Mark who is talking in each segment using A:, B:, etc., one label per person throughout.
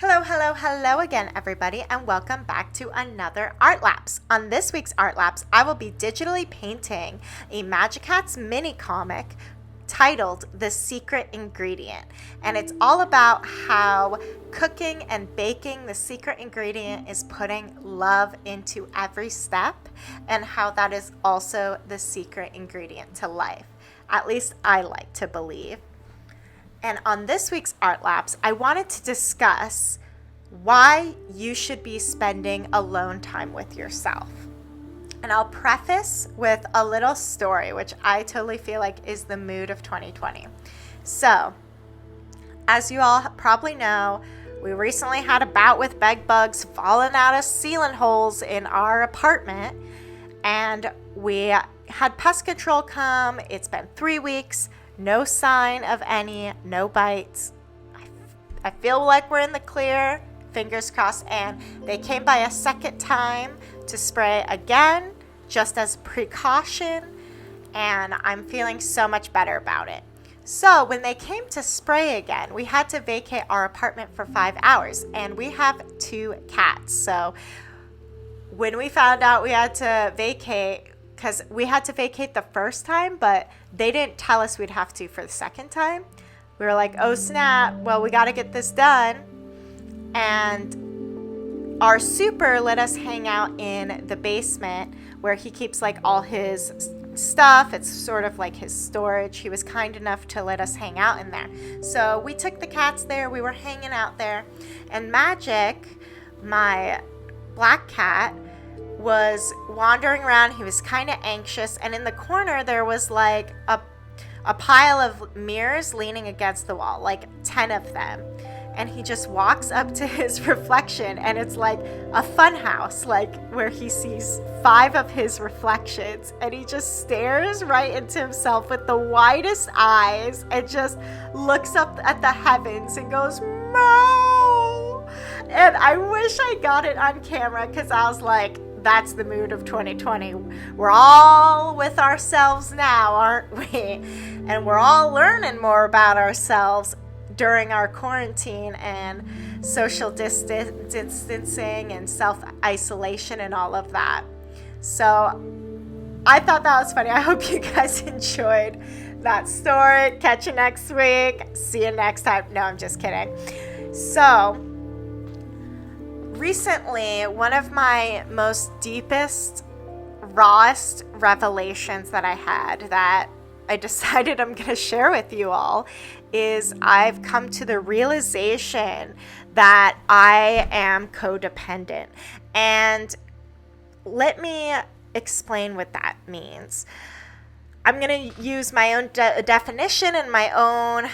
A: Hello again, everybody, and welcome back to another Artlapse. On this week's Artlapse, I will be digitally painting a Magikats mini comic titled The Secret Ingredient. And it's all about how cooking and baking, the secret ingredient is putting love into every step, and how that is also the secret ingredient to life. At least I like to believe. And on this week's Artlapse, I wanted to discuss why you should be spending alone time with yourself. And I'll preface with a little story, which I totally feel like is the mood of 2020. So, as you all probably know, we recently had a bout with bed bugs falling out of ceiling holes in our apartment. And we had pest control come. It's been 3 weeks. No sign of any, no bites. I feel like we're in the clear, fingers crossed, and they came by a second time to spray again, just as precaution, and I'm feeling so much better about it. So when they came to spray again, we had to vacate our apartment for 5 hours, and we have 2 cats. So when we found out we had to vacate, because we had to vacate the first time, but they didn't tell us we'd have to for the second time. We were like, oh snap, well, we got to get this done. And our super let us hang out in the basement where he keeps like all his stuff. It's sort of like his storage. He was kind enough to let us hang out in there. So we took the cats there. We were hanging out there. And Magic, my black cat, was wandering around. He was kind of anxious, and in the corner there was like a pile of mirrors leaning against the wall, like 10 of them, and he just walks up to his reflection, and it's like a fun house, like where he sees 5 of his reflections, and he just stares right into himself with the widest eyes and just looks up at the heavens and goes, "Meow." And I wish I got it on camera, because I was like, that's the mood of 2020. We're all with ourselves now, aren't we? And we're all learning more about ourselves during our quarantine and social distancing and self-isolation and all of that. So I thought that was funny. I hope you guys enjoyed that story. Catch you next week. See you next time. No, I'm just kidding. So recently, one of my most deepest, rawest revelations that I had that I decided I'm going to share with you all is I've come to the realization that I am codependent. And let me explain what that means. I'm going to use my own definition and my own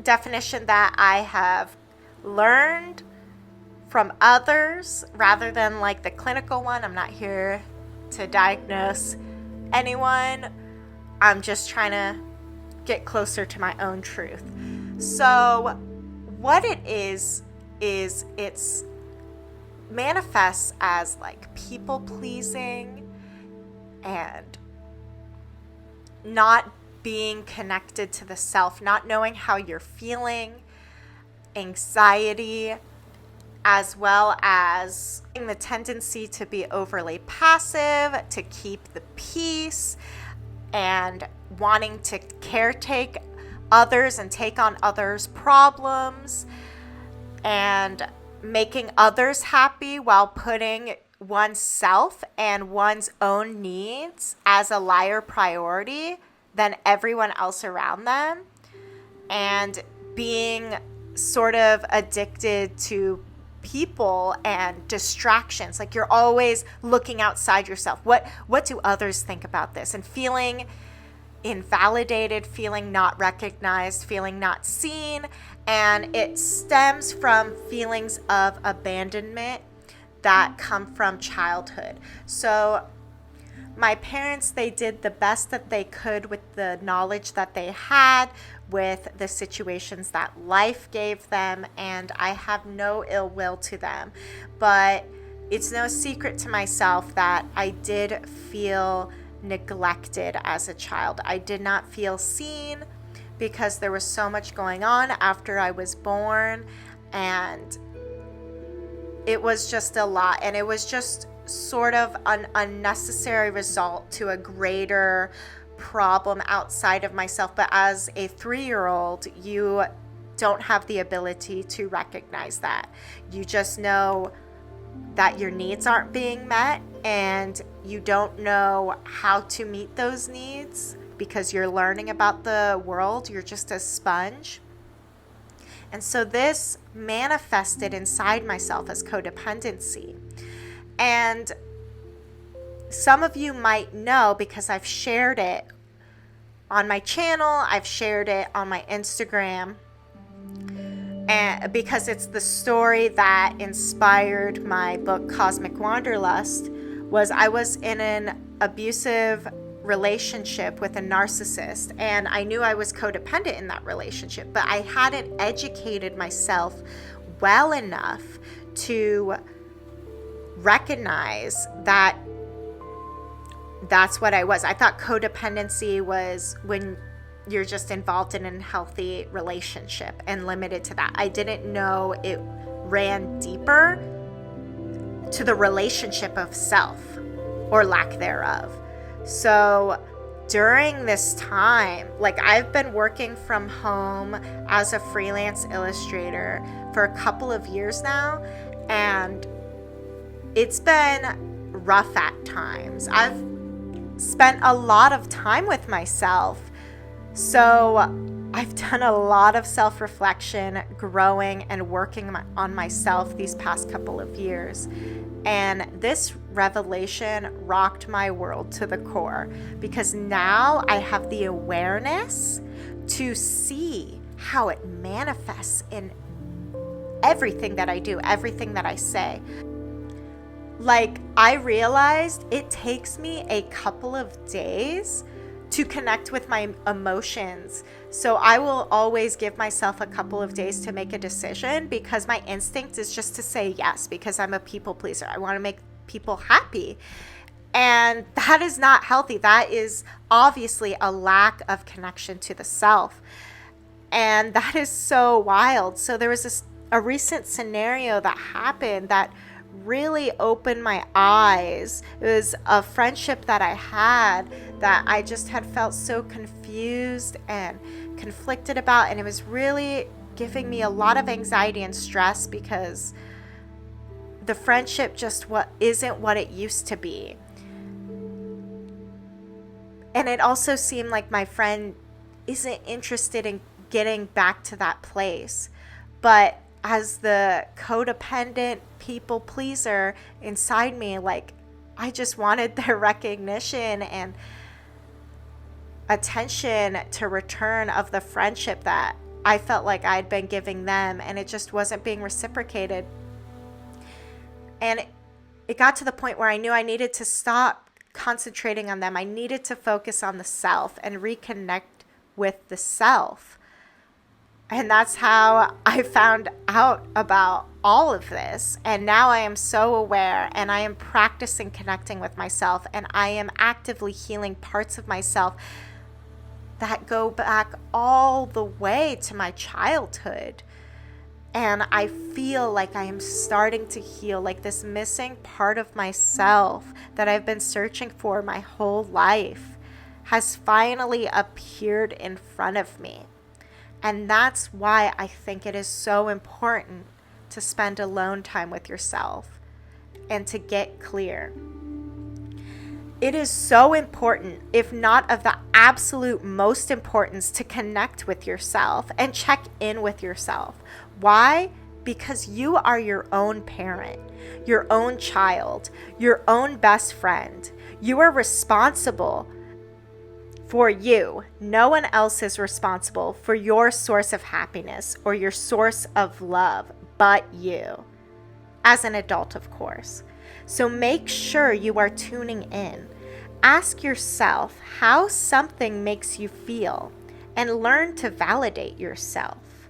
A: definition that I have learned from others rather than like the clinical one. I'm not here to diagnose anyone. I'm just trying to get closer to my own truth. So what it is it's manifests as like people pleasing and not being connected to the self, not knowing how you're feeling, anxiety, as well as the tendency to be overly passive, to keep the peace, and wanting to caretake others and take on others' problems, and making others happy while putting oneself and one's own needs as a higher priority than everyone else around them, and being sort of addicted to people and distractions. Like you're always looking outside yourself. What do others think about this? And feeling invalidated, feeling not recognized, feeling not seen. And it stems from feelings of abandonment that come from childhood. So my parents, they did the best that they could with the knowledge that they had, with the situations that life gave them, and I have no ill will to them. But it's no secret to myself that I did feel neglected as a child. I did not feel seen because there was so much going on after I was born, and it was just a lot, and it was just sort of an unnecessary result to a greater problem outside of myself. But as a 3-year-old, you don't have the ability to recognize that. You just know that your needs aren't being met, and you don't know how to meet those needs because you're learning about the world. You're just a sponge. And so this manifested inside myself as codependency. And some of you might know because I've shared it on my channel, I've shared it on my Instagram, and because it's the story that inspired my book Cosmic Wanderlust. I was in an abusive relationship with a narcissist, and I knew I was codependent in that relationship, but I hadn't educated myself well enough to recognize that that's what I was. I thought codependency was when you're just involved in an unhealthy relationship and limited to that. I didn't know it ran deeper to the relationship of self or lack thereof. So during this time, like, I've been working from home as a freelance illustrator for a couple of years now, and it's been rough at times. I've spent a lot of time with myself. So I've done a lot of self-reflection, growing and working on myself these past couple of years. And this revelation rocked my world to the core, because now I have the awareness to see how it manifests in everything that I do, everything that I say. Like, I realized it takes me a couple of days to connect with my emotions. So I will always give myself a couple of days to make a decision, because my instinct is just to say yes, because I'm a people pleaser. I want to make people happy. And that is not healthy. That is obviously a lack of connection to the self. And that is so wild. So there was a recent scenario that happened that really opened my eyes. It was a friendship that I had that I just had felt so confused and conflicted about, and it was really giving me a lot of anxiety and stress, because the friendship just isn't what it used to be. And it also seemed like my friend isn't interested in getting back to that place. But as the codependent people pleaser inside me, like, I just wanted their recognition and attention to return of the friendship that I felt like I'd been giving them, and it just wasn't being reciprocated. And it got to the point where I knew I needed to stop concentrating on them. I needed to focus on the self and reconnect with the self. And that's how I found out about all of this. And now I am so aware, and I am practicing connecting with myself, and I am actively healing parts of myself that go back all the way to my childhood. And I feel like I am starting to heal, like this missing part of myself that I've been searching for my whole life has finally appeared in front of me. And that's why I think it is so important to spend alone time with yourself and to get clear. It is so important, if not of the absolute most importance, to connect with yourself and check in with yourself. Why? Because you are your own parent, your own child, your own best friend. You are responsible for you. No one else is responsible for your source of happiness or your source of love but you, as an adult, of course. So make sure you are tuning in. Ask yourself how something makes you feel, and learn to validate yourself,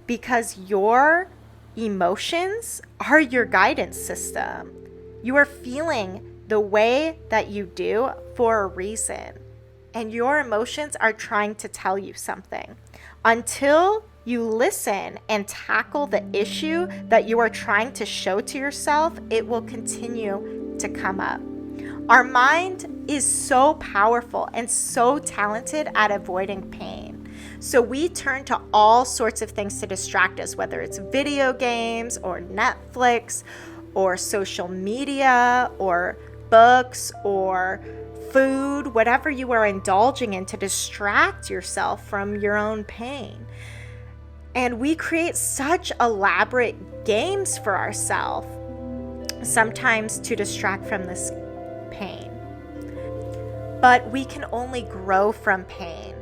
A: because your emotions are your guidance system. You are feeling the way that you do for a reason, and your emotions are trying to tell you something. Until you listen and tackle the issue that you are trying to show to yourself, it will continue to come up. Our mind is so powerful and so talented at avoiding pain. So we turn to all sorts of things to distract us, whether it's video games or Netflix or social media or books or food, whatever you are indulging in to distract yourself from your own pain. And we create such elaborate games for ourselves, sometimes to distract from this pain. But we can only grow from pain.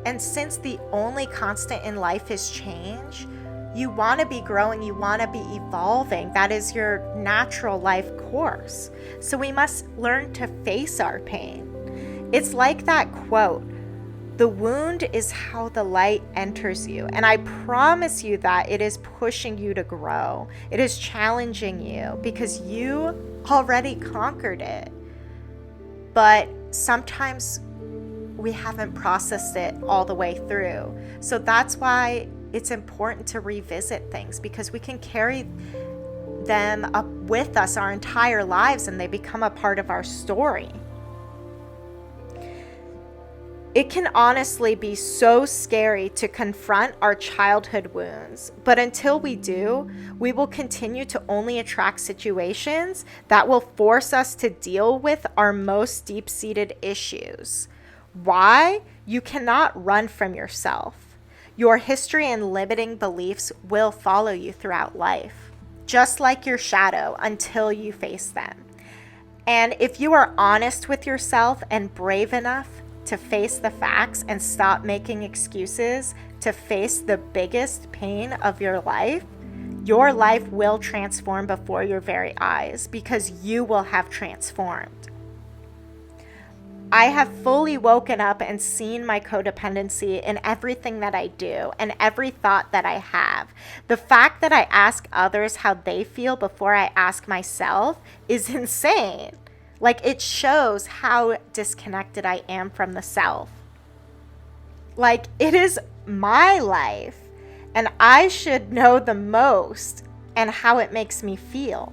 A: And since the only constant in life is change, you want to be growing, you want to be evolving. That is your natural life course. So we must learn to face our pain. It's like that quote, "The wound is how the light enters you." And I promise you that it is pushing you to grow. It is challenging you because you already conquered it. But sometimes we haven't processed it all the way through. So that's why it's important to revisit things, because we can carry them up with us our entire lives and they become a part of our story. It can honestly be so scary to confront our childhood wounds, but until we do, we will continue to only attract situations that will force us to deal with our most deep-seated issues. Why? You cannot run from yourself. Your history and limiting beliefs will follow you throughout life, just like your shadow, until you face them. And if you are honest with yourself and brave enough to face the facts and stop making excuses to face the biggest pain of your life will transform before your very eyes, because you will have transformed. I have fully woken up and seen my codependency in everything that I do and every thought that I have. The fact that I ask others how they feel before I ask myself is insane. Like, it shows how disconnected I am from the self. Like, it is my life, and I should know the most and how it makes me feel.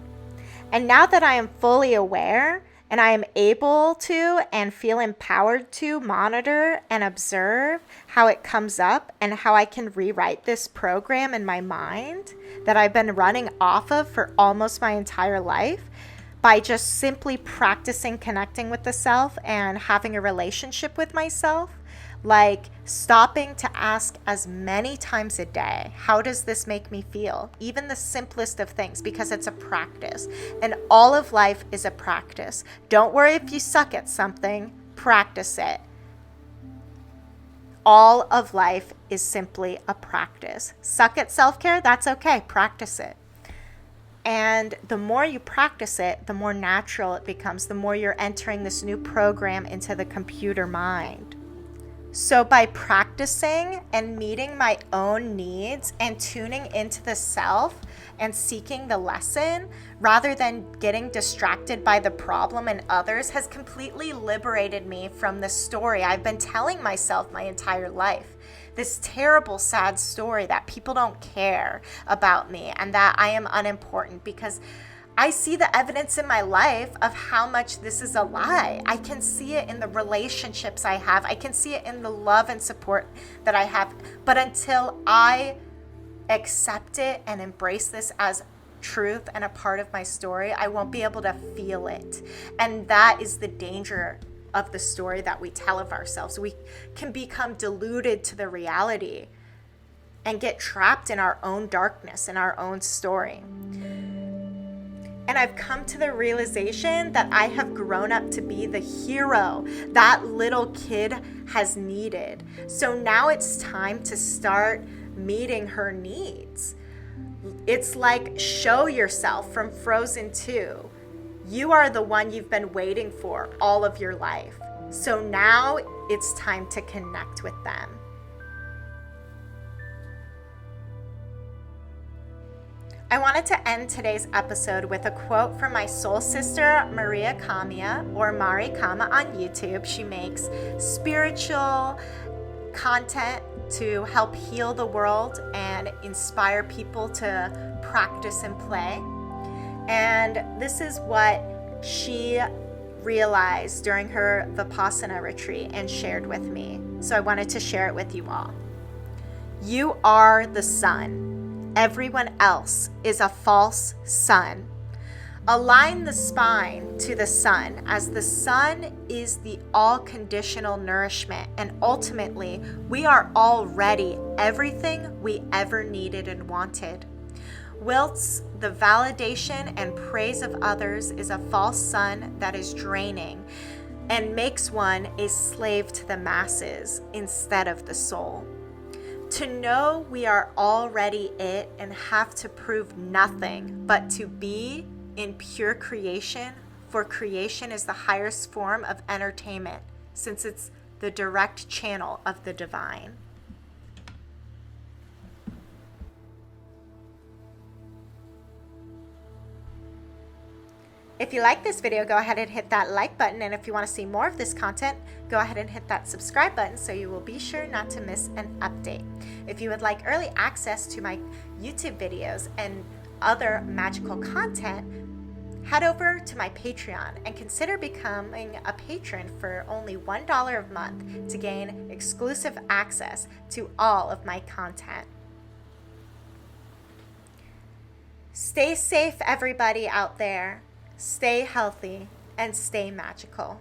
A: And now that I am fully aware and I am able to and feel empowered to monitor and observe how it comes up and how I can rewrite this program in my mind that I've been running off of for almost my entire life, by just simply practicing connecting with the self and having a relationship with myself, like stopping to ask as many times a day, how does this make me feel? Even the simplest of things, because it's a practice. And all of life is a practice. Don't worry if you suck at something, practice it. All of life is simply a practice. Suck at self-care? That's okay, practice it. And the more you practice it, the more natural it becomes, the more you're entering this new program into the computer mind. So by practicing and meeting my own needs and tuning into the self and seeking the lesson, rather than getting distracted by the problem and others, has completely liberated me from the story I've been telling myself my entire life. This terrible, sad story that people don't care about me and that I am unimportant, because I see the evidence in my life of how much this is a lie. I can see it in the relationships I have. I can see it in the love and support that I have. But until I accept it and embrace this as truth and a part of my story, I won't be able to feel it. And that is the danger of the story that we tell of ourselves. We can become deluded to the reality and get trapped in our own darkness, in our own story. And I've come to the realization that I have grown up to be the hero that little kid has needed. So now it's time to start meeting her needs. It's like Show Yourself from Frozen 2. You are the one you've been waiting for all of your life. So now it's time to connect with them. I wanted to end today's episode with a quote from my soul sister, Maria Kamiya, or Mari Kama on YouTube. She makes spiritual content to help heal the world and inspire people to practice and play. And this is what she realized during her Vipassana retreat and shared with me. So I wanted to share it with you all. You are the sun. Everyone else is a false sun. Align the spine to the sun, as the sun is the all-conditional nourishment, and ultimately, we are already everything we ever needed and wanted. Whilst the validation and praise of others is a false sun that is draining and makes one a slave to the masses instead of the soul. To know we are already it and have to prove nothing but to be in pure creation, for creation is the highest form of entertainment, since it's the direct channel of the divine. If you like this video, go ahead and hit that like button, and if you want to see more of this content, go ahead and hit that subscribe button so you will be sure not to miss an update. If you would like early access to my YouTube videos and other magical content, head over to my Patreon and consider becoming a patron for only $1 a month to gain exclusive access to all of my content. Stay safe, everybody out there. Stay healthy and stay magical.